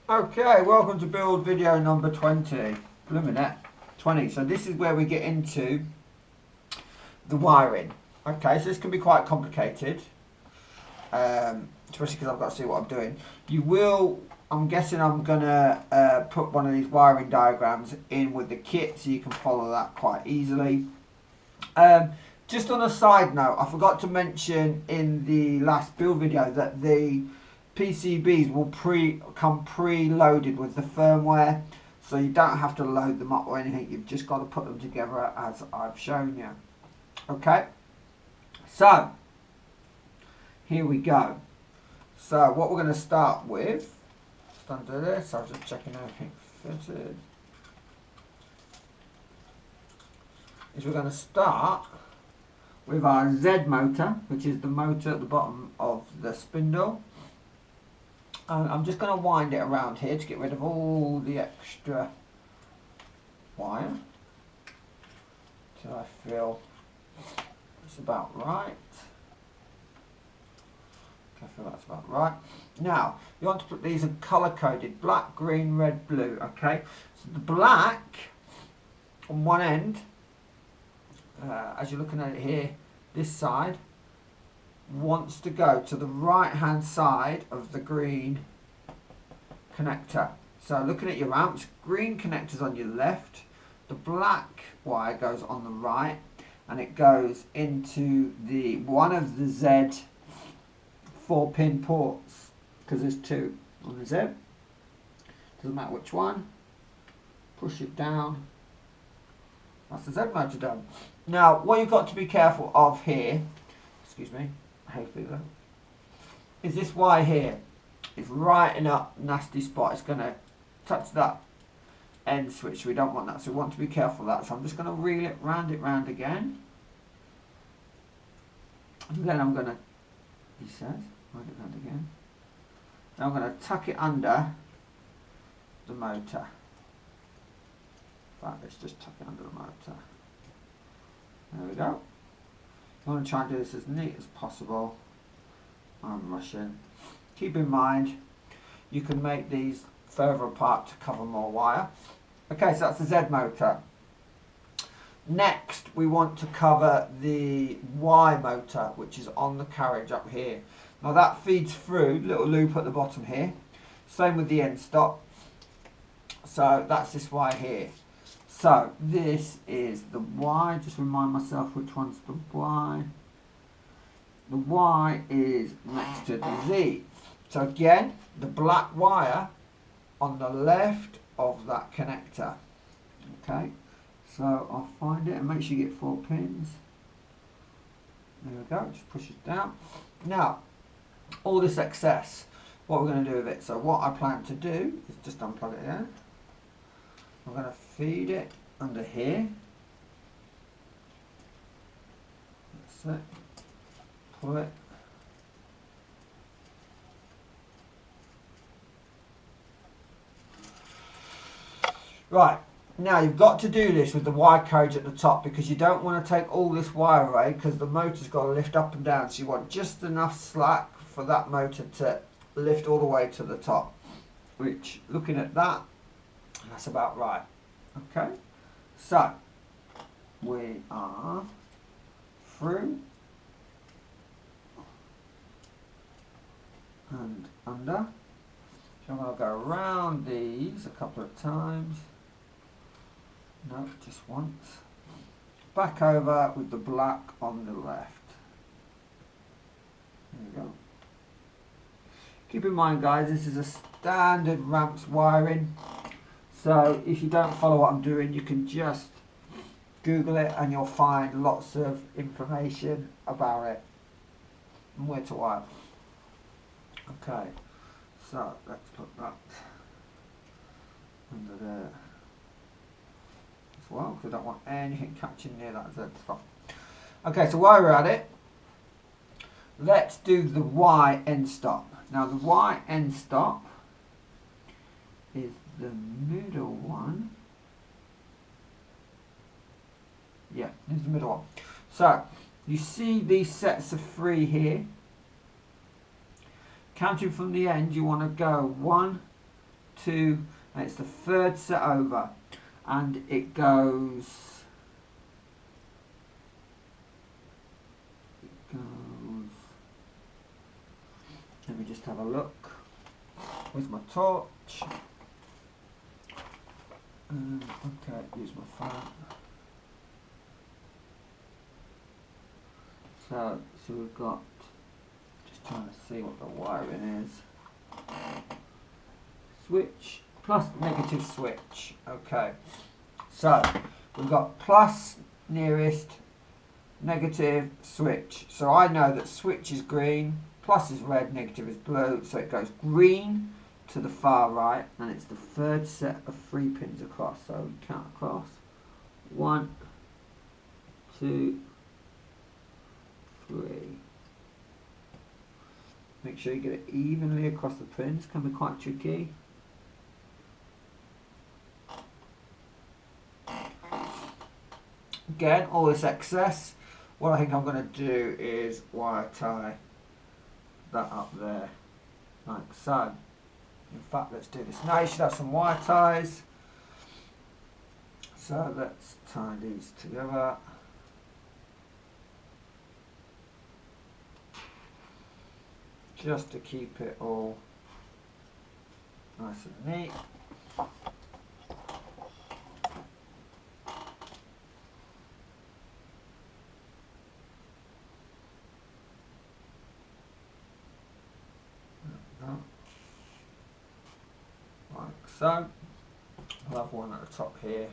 Okay, welcome to build video number 20. Blooming it, 20. So this is where we get into the wiring. Okay, so this can be quite complicated, especially because I've got to see what I'm doing. You will, I'm guessing I'm going to put one of these wiring diagrams in with the kit so you can follow that quite easily. Just on a side note, I forgot to mention in the last build video that the PCBs will come pre-loaded with the firmware, so you don't have to load them up or anything. You've just got to put them together as I've shown you. Okay, so here we go. So what we're going to start with, just undo this, I was just checking everything fitted, is we're going to start with our Zed motor, which is the motor at the bottom of the spindle. And I'm just going to wind it around here to get rid of all the extra wire till I feel it's about right. I feel that's about right. Now, you want to put these in colour coded: black, green, red, blue. Okay, so the black on one end, as you're looking at it here, this side wants to go to the right hand side of the green connector. So looking at your amps, green connector's on your left, the black wire goes on the right, and it goes into the one of the Z 4-pin ports, because there's two on the Z. Doesn't matter which one. Push it down. That's the Z motor done. Now what you've got to be careful of here, excuse me, is this wire here. It's right in a nasty spot. It's going to touch that end switch. We don't want that, so we want to be careful of that. So I'm just going to reel it round again. And then I'm going to, he says, round it round again. Now I'm going to tuck it under the motor. Right, let's just tuck it under the motor. There we go. I want to try and do this as neat as possible. I'm rushing. Keep in mind, you can make these further apart to cover more wire. Okay, so that's the Z motor. Next, we want to cover the Y motor, which is on the carriage up here. Now that feeds through, little loop at the bottom here. Same with the end stop. So that's this wire here. So this is the Y, just remind myself which one's the Y. The Y is next to the Z. So again, the black wire on the left of that connector. Okay, so I'll find it and make sure you get 4 pins. There we go, just push it down. Now, all this excess, what we're going to do with it. So what I plan to do is just unplug it here. I'm going to feed it under here. That's it. Pull it. Right, now you've got to do this with the wire carriage at the top, because you don't want to take all this wire away, because the motor's got to lift up and down. So you want just enough slack for that motor to lift all the way to the top, which, looking at that, that's about right. Okay, so we are through and under. So I'm going to go around these a couple of times. No, just once. Back over with the black on the left. There we go. Keep in mind, guys, this is a standard ramps wiring. So if you don't follow what I'm doing, you can just Google it and you'll find lots of information about it and where to wire. Okay, so let's put that under there as well, because I don't want anything catching near that Z spot. Okay, so while we're at it, let's do the Y end stop. Now the Y end stop is the middle one. Yeah, this is the middle one. So you see these sets of 3 here. Counting from the end, you want to go 1, 2, and it's the third set over, and it goes, let me just have a look. Where's my torch? Okay, use my phone. So we've got, just trying to see what the wiring is. Switch, plus negative switch. Okay, so we've got plus nearest, negative switch. So I know that switch is green, plus is red, negative is blue. So it goes green to the far right, and it's the third set of 3 pins across. So we count across. 1, 2, 3. Make sure you get it evenly across the pins. Can be quite tricky. Again, all this excess, what I think I'm going to do is wire tie that up there, like so. In fact, let's do this now. You should have some wire ties. So let's tie these together. Just to keep it all nice and neat. Like so. I'll have one at the top here.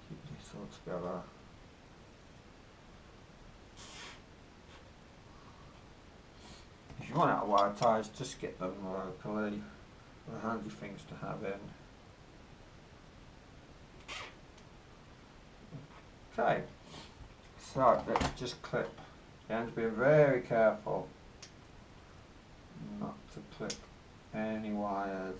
Keep this all together. If you run out of wire ties, just get them locally. They're handy things to have in. Okay, so let's just clip. You have to be very careful not to clip any wires.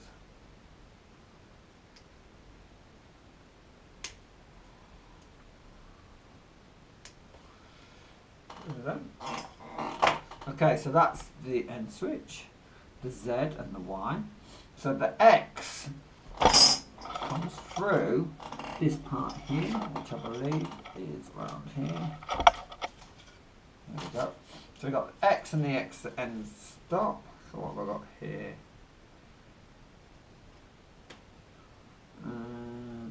Okay, so that's the N switch, the Z and the Y. So the X comes through this part here, which I believe is around here. There we go. So we've got the X and the X end stop. So what have I got here?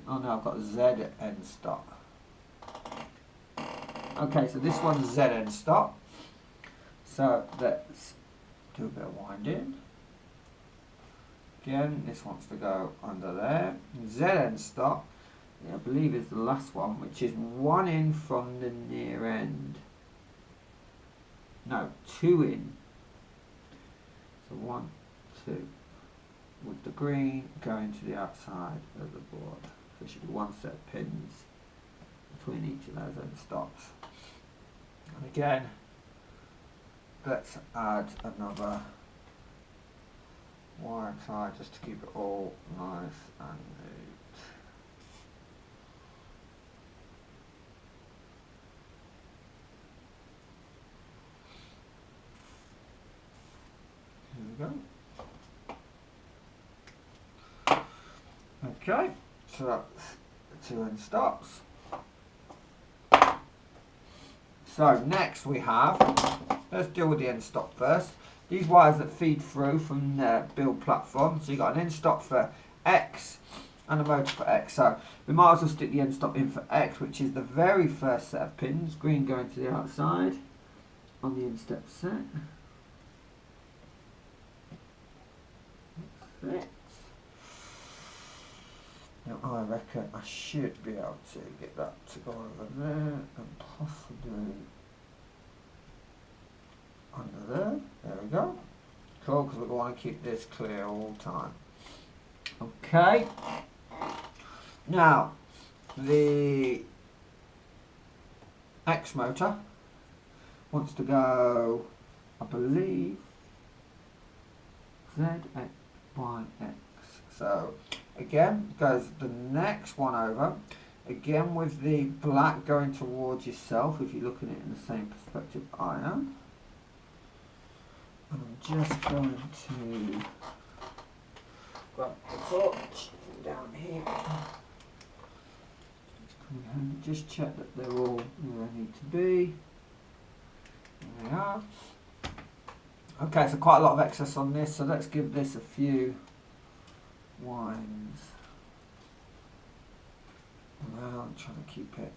Oh no, I've got Z end stop. Okay, so this one's Z end stop. So let's do a bit of winding. Again, this wants to go under there. Z end stop, I believe is the last one, which is 1 in from the near end. No, 2 in. So 1, 2. With the green going to the outside of the board. So there should be 1 set of pins between each of those end stops. And again, let's add another wire tie just to keep it all nice and neat. Here we go. Okay, so that's the 2 end stops. So next we have, let's deal with the end stop first. These wires that feed through from the build platform. So you've got an end stop for X and a motor for X. So we might as well stick the end stop in for X, which is the very first set of pins. Green going to the outside on the end step set. That's it. Now I reckon I should be able to get that to go over there and possibly under there. There we go. Cool, because we want to keep this clear all the time. Okay. Now, the X motor wants to go, I believe, Z, X, Y, X. So, again, goes the next one over. Again, with the black going towards yourself, if you're looking at it in the same perspective I am. I'm just going to grab the torch down here. Just check that they're all where they need to be. There they are. Okay, so quite a lot of excess on this, so let's give this a few winds. Well, I'm trying to keep it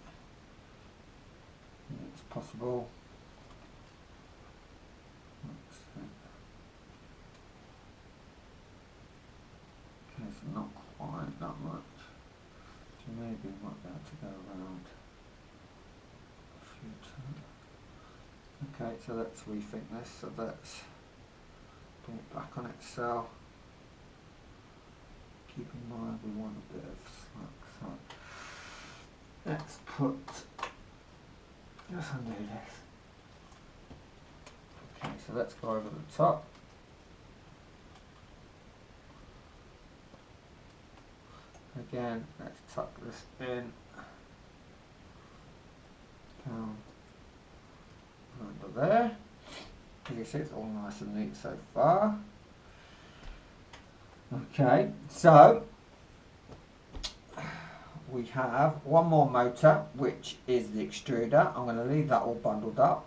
as possible. Okay, so not quite that much. So maybe we might be able to go around a few times. Okay, so let's rethink this. So let's bring it back on Excel. Keep in mind we want a bit of slack. So let's put, let's undo this. Okay, so let's go over the top. Again, let's tuck this in, down under there. As you see, it's all nice and neat so far. Okay, so we have one more motor, which is the extruder. I'm going to leave that all bundled up,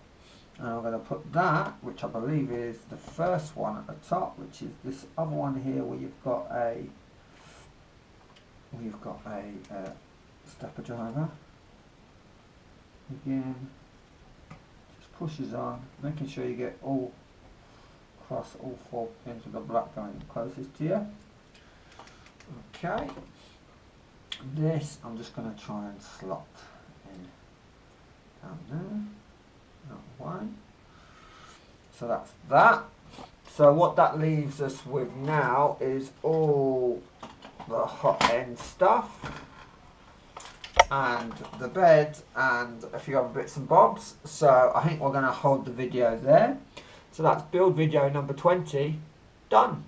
and I'm going to put that, which I believe is the first one at the top, which is this other one here, where you've got a stepper driver. Again, just pushes on, making sure you get all across all 4 pins with the black going closest to you. Okay, this I'm just going to try and slot in down there, that one. So that's that. So what that leaves us with now is all the hot end stuff and the bed and a few other bits and bobs. So I think we're going to hold the video there. So that's build video number 20 done.